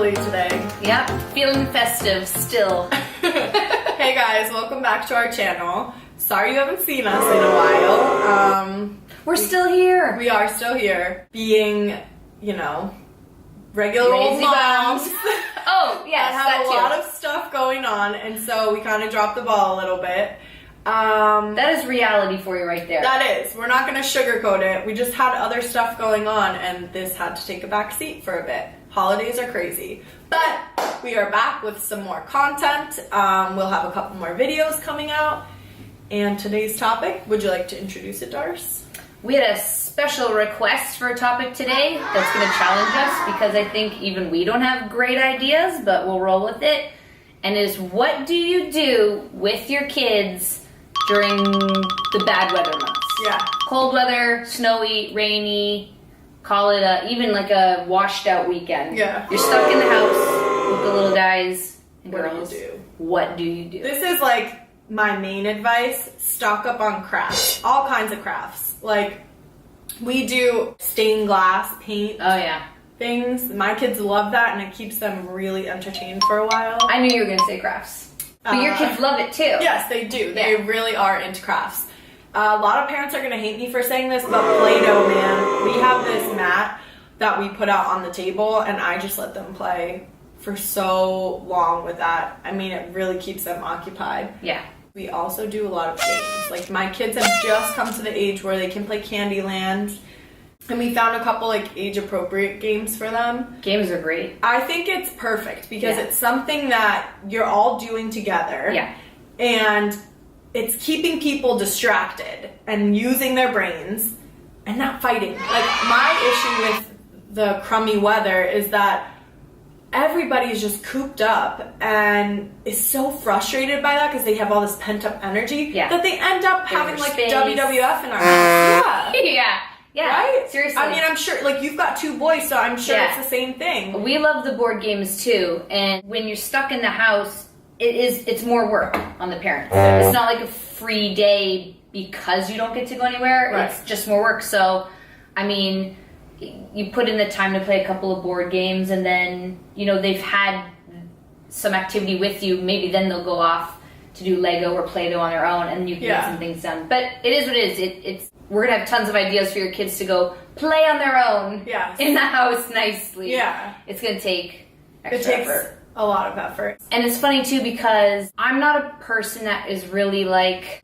chilly today. Yep, feeling festive still. Hey guys, welcome back to our channel. Sorry you haven't seen us in a while. We're still here. We are still here, being, regular old Lazy moms. Oh, yes, that have a lot of stuff going on, and so we kind of dropped the ball a little bit. That is reality for you right there. That is. We're not going to sugarcoat it. We just had other stuff going on, and this had to take a back seat for a bit. Holidays are crazy. But we are back with some more content. We'll have a couple more videos coming out. And today's topic, would you like to introduce it, Darce? We had a special request for a topic today that's going to challenge us because I think even we don't have great ideas, but we'll roll with it. And is what do you do with your kids during the bad weather months? Yeah. Cold weather, snowy, rainy, call it even like a washed out weekend. Yeah. You're stuck in the house with the little guys and girls. What do you do? What do you do? This is like my main advice. Stock up on crafts. All kinds of crafts. Like, we do stained glass paint. Oh, yeah. Things. My kids love that, and it keeps them really entertained for a while. I knew you were going to say crafts. But your kids love it too. Yes, they do. They really are into crafts. A lot of parents are going to hate me for saying this, but Play-Doh, man. We have this mat that we put out on the table, and I just let them play for so long with that. I mean, it really keeps them occupied. Yeah. We also do a lot of games. Like, my kids have just come to the age where they can play Candyland. And we found a couple, age-appropriate games for them. Games are great. I think it's perfect because it's something that you're all doing together. Yeah. And it's keeping people distracted and using their brains and not fighting. Like, my issue with the crummy weather is that everybody's just cooped up and is so frustrated by that because they have all this pent-up energy that they end up having, space. WWF in our house. Yeah. Yeah, right? Seriously. I mean, I'm sure, you've got two boys, so I'm sure it's the same thing. We love the board games too, and when you're stuck in the house, it's more work on the parents. It's not like a free day because you don't get to go anywhere. Right. It's just more work. So, I mean, you put in the time to play a couple of board games, and then, they've had some activity with you. Maybe then they'll go off to do Lego or Play-Doh on their own, and you can get some things done. But it is what it is. We're going to have tons of ideas for your kids to go play on their own in the house nicely. Yeah. It's going to take extra effort. A lot of effort. And it's funny too because I'm not a person that is really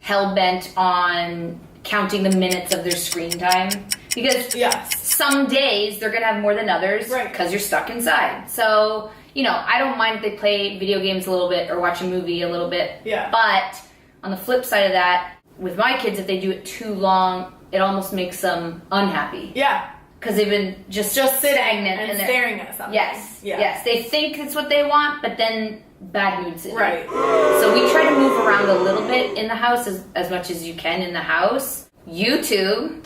hell-bent on counting the minutes of their screen time. Because some days they're going to have more than others because you're stuck inside. So, I don't mind if they play video games a little bit or watch a movie a little bit. Yeah. But on the flip side of that, with my kids, if they do it too long, it almost makes them unhappy. Yeah. Because they've been just stagnant and staring at something. Yes. They think it's what they want, but then bad moods in. Right. So we try to move around a little bit in the house as much as you can in the house. YouTube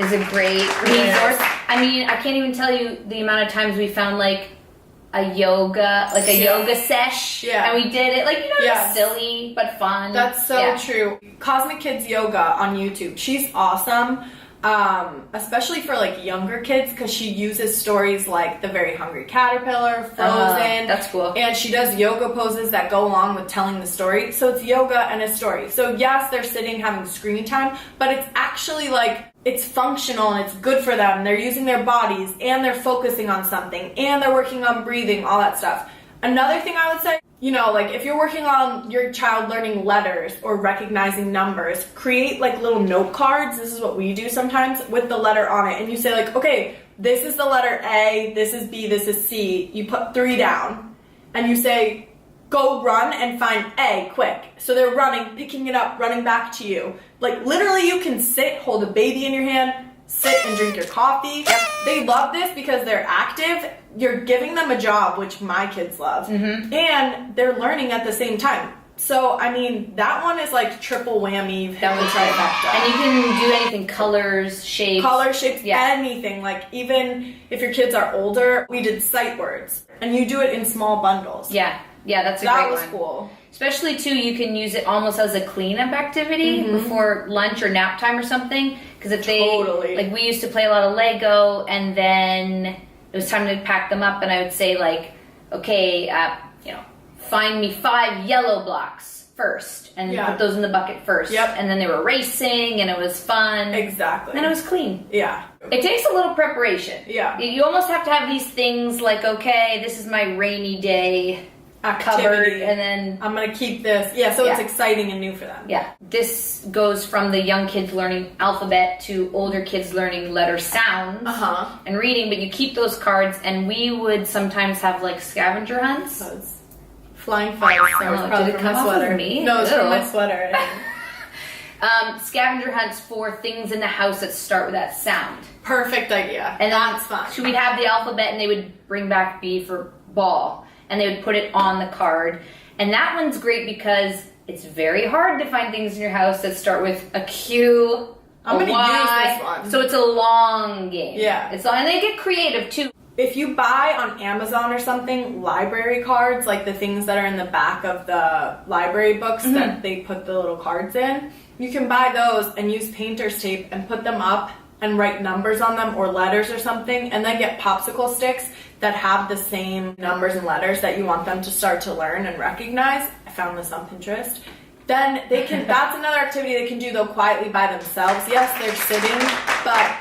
is a great resource. I mean, I can't even tell you the amount of times we found a yoga sesh. Yeah. And we did it it's silly but fun. That's so true. Cosmic Kids Yoga on YouTube. She's awesome. Especially for younger kids because she uses stories like The Very Hungry Caterpillar, Frozen. That's cool. And she does yoga poses that go along with telling the story. So it's yoga and a story. So yes, they're sitting having screen time, but it's actually it's functional and it's good for them. They're using their bodies and they're focusing on something and they're working on breathing, all that stuff. Another thing I would say, if you're working on your child learning letters or recognizing numbers, create little note cards. This is what we do sometimes with the letter on it. And you say okay, this is the letter A, this is B, this is C. You put 3 down and you say, go run and find A quick. So they're running, picking it up, running back to you. Literally you can sit, hold a baby in your hand, sit and drink your coffee. They love this because they're active. You're giving them a job, which my kids love, and they're learning at the same time. So, I mean, that one is triple whammy. You've hit the trifecta. And you can do anything, colors, shapes. Anything. Even if your kids are older, we did sight words. And you do it in small bundles. Yeah, that's a great one. That was cool. Especially, too, you can use it almost as a cleanup activity before lunch or nap time or something. Because if they, we used to play a lot of Lego, and then it was time to pack them up, and I would say, okay, find me 5 yellow blocks first, and put those in the bucket first. Yep. And then they were racing, and it was fun. Exactly. And it was clean. Yeah. It takes a little preparation. Yeah. You almost have to have these things like, okay, this is my rainy day Activity. cupboard, and then I'm gonna keep this. Yeah, so it's exciting and new for them. Yeah. This goes from the young kids learning alphabet to older kids learning letter sounds and reading, but you keep those cards, and we would sometimes have like scavenger hunts. So it's flying flies, so it's probably did it from come my off sweater. of me? No, it's from Ew. my sweater. Scavenger hunts for things in the house that start with that sound. Perfect idea. And that's fun. So we'd have the alphabet, and they would bring back B for ball, and they would put it on the card. And that one's great because it's very hard to find things in your house that start with a Q, I'm a gonna Y. use this one. So it's a long game. Yeah. It's long, and they get creative too. If you buy on Amazon or something library cards, like the things that are in the back of the library books that they put the little cards in, you can buy those and use painter's tape and put them up and write numbers on them or letters or something, and then get popsicle sticks that have the same numbers and letters that you want them to start to learn and recognize. I found this on Pinterest. Then they can, that's another activity they can do though quietly by themselves. Yes, they're sitting, but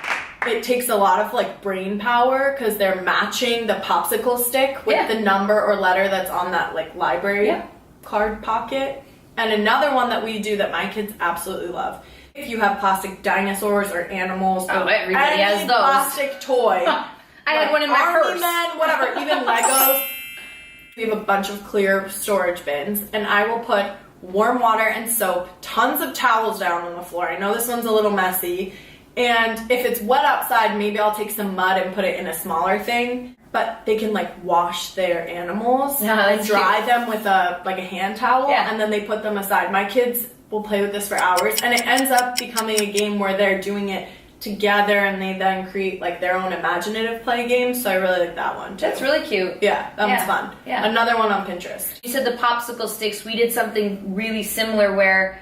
it takes a lot of like brain power because they're matching the popsicle stick with the number or letter that's on that like library card pocket. And another one that we do that my kids absolutely love. If you have plastic dinosaurs or animals or everybody has those. Plastic toy. I had one in my Army purse. Men, whatever, even Legos. We have a bunch of clear storage bins, and I will put warm water and soap, tons of towels down on the floor. I know this one's a little messy. And if it's wet outside, maybe I'll take some mud and put it in a smaller thing. But they can like wash their animals and dry them with a hand towel, and then they put them aside. My kids will play with this for hours, and it ends up becoming a game where they're doing it together, and they then create like their own imaginative play games. So I really like that one too. That's really cute. Yeah, that one's fun. Yeah. Another one on Pinterest. You said the popsicle sticks. We did something really similar where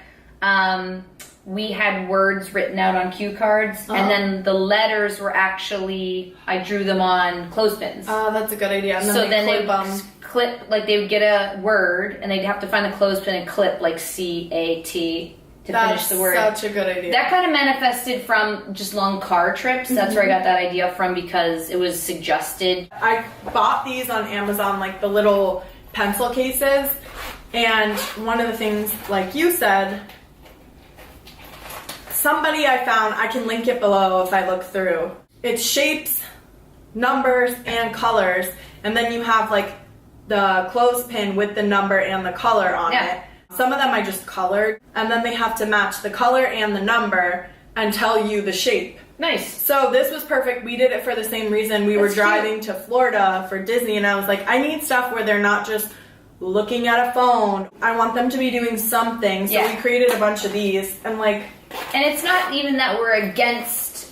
we had words written out on cue cards, and then the letters were actually, I drew them on clothespins. Oh, that's a good idea. And then So then they clip would clip, like they would get a word, and they'd have to find the clothespin and clip like C-A-T to finish the word. That's such a good idea. That kind of manifested from just long car trips. That's where I got that idea from, because it was suggested. I bought these on Amazon, like the little pencil cases, and one of the things, like you said, somebody I found, I can link it below if I look through. It's shapes, numbers, and colors, and then you have like the clothespin with the number and the color on it. Some of them I just colored, and then they have to match the color and the number and tell you the shape. Nice. So this was perfect. We did it for the same reason. We were driving to Florida for Disney, and I was like, I need stuff where they're not just looking at a phone. I want them to be doing something. So we created a bunch of these, and like... And it's not even that we're against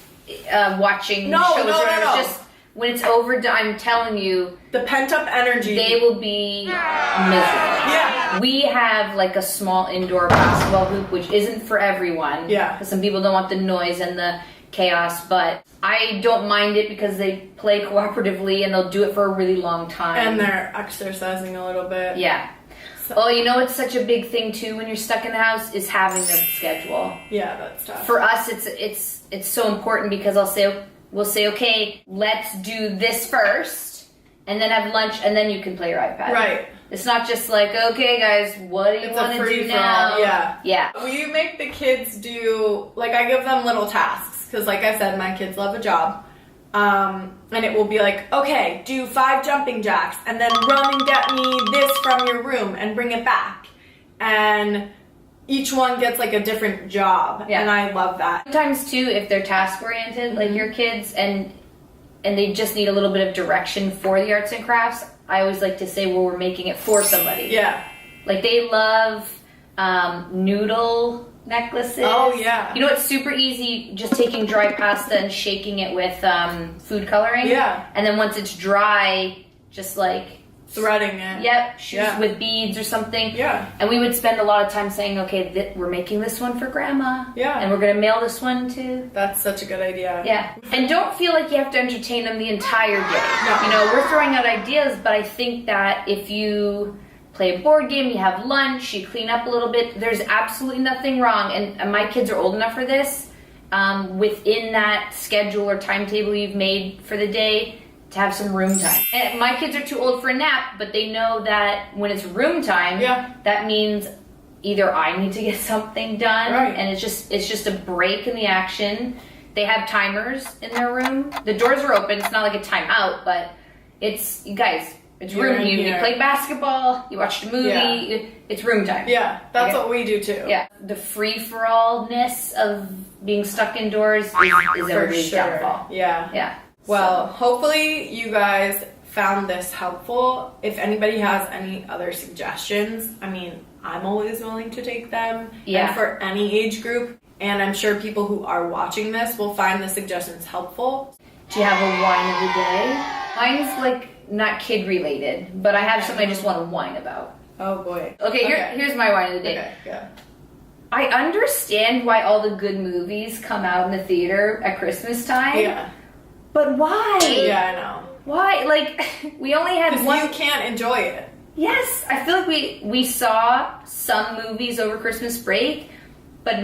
watching shows. No. Just when it's over, I'm telling you, the pent-up energy. they will be miserable. Yeah. We have like a small indoor basketball hoop, which isn't for everyone. Yeah. Because some people don't want the noise and the chaos, but I don't mind it because they play cooperatively and they'll do it for a really long time. And they're exercising a little bit. Yeah. Oh, you know it's such a big thing too when you're stuck in the house is having a schedule. Yeah, that's tough. For us, it's so important because we'll say, okay, let's do this first, and then have lunch, and then you can play your iPad. Right. It's not just like, okay, guys, what do you want to do now? Yeah. We make the kids do, like, I give them little tasks because, like I said, my kids love a job. And it will be like, okay, do 5 jumping jacks and then run and get me this from your room and bring it back. And each one gets like a different job. Yeah. And I love that. Sometimes too, if they're task oriented, like your kids, and they just need a little bit of direction for the arts and crafts, I always like to say, well, we're making it for somebody. Yeah. Like they love Noodle Necklaces. Oh yeah. You know it's super easy, just taking dry pasta and shaking it with food coloring. Yeah. And then once it's dry, just like threading it. Yep, shoes with beads or something. Yeah. And we would spend a lot of time saying, okay, we're making this one for grandma. Yeah. And we're going to mail this one to... That's such a good idea. Yeah. And don't feel like you have to entertain them the entire day. No. You know, we're throwing out ideas, but I think that if you play a board game, you have lunch, you clean up a little bit, there's absolutely nothing wrong. And my kids are old enough for this. Within that schedule or timetable you've made for the day, to have some room time. And my kids are too old for a nap, but they know that when it's room time, that means either I need to get something done, and it's just a break in the action. They have timers in their room. The doors are open. It's not like a timeout, but it's, you guys, it's room. You play basketball, you watch the movie, it's room time. Yeah, that's what we do too. Yeah, the free-for-all-ness of being stuck indoors is everybody's downfall. Yeah. Well, hopefully you guys found this helpful. If anybody has any other suggestions, I mean, I'm always willing to take them. Yeah. And for any age group. And I'm sure people who are watching this will find the suggestions helpful. Do you have a wine of the day? Mine's like not kid related, but I have something I just want to whine about. Oh boy. Okay, here's my wine of the day. Okay, yeah. I understand why all the good movies come out in the theater at Christmas time. Yeah. But why? Yeah, I know. Why? Like, we only had one. You can't enjoy it. Yes, I feel like we saw some movies over Christmas break, but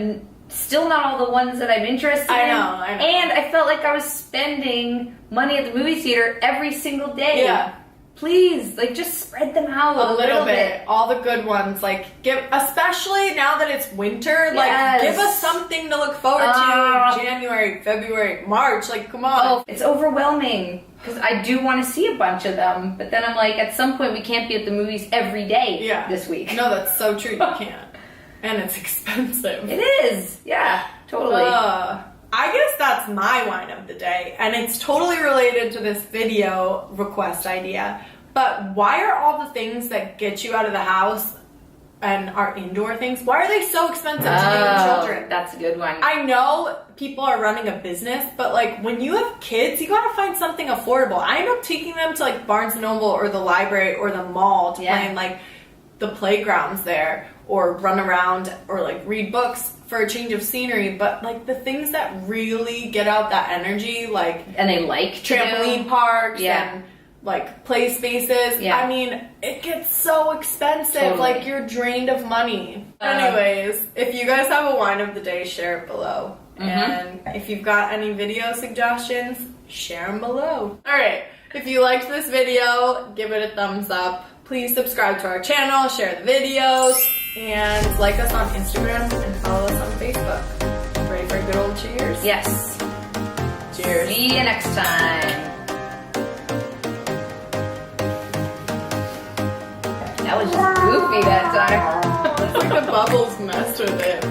still not all the ones that I'm interested in. I know. And I felt like I was spending money at the movie theater every single day. Yeah. Please, like, just spread them out a little bit. All the good ones, like, especially now that it's winter, like, give us something to look forward to. January, February, March, like, come on. Oh, it's overwhelming, because I do want to see a bunch of them, but then I'm like, at some point we can't be at the movies every day this week. No, that's so true, you can't. And it's expensive. It is, yeah, totally. I guess that's my wine of the day, and it's totally related to this video request idea. But why are all the things that get you out of the house and are indoor things, why are they so expensive to young children? That's a good one. I know people are running a business, but like when you have kids, you gotta find something affordable. I end up taking them to like Barnes & Noble or the library or the mall to play in like the playgrounds there, or run around or like read books for a change of scenery. But like the things that really get out that energy, like, and they like trampoline parks and like play spaces. I mean, it gets so expensive. Like you're drained of money. Anyways, if you guys have a wine of the day, share it below. And if you've got any video suggestions, share them below. Alright, if you liked this video, give it a thumbs up. Please subscribe to our channel, share the videos, and like us on Instagram and follow us on Facebook. Ready for a good old cheers? Yes. Cheers. See you next time. That was just goofy that time. It's like the bubbles messed with it.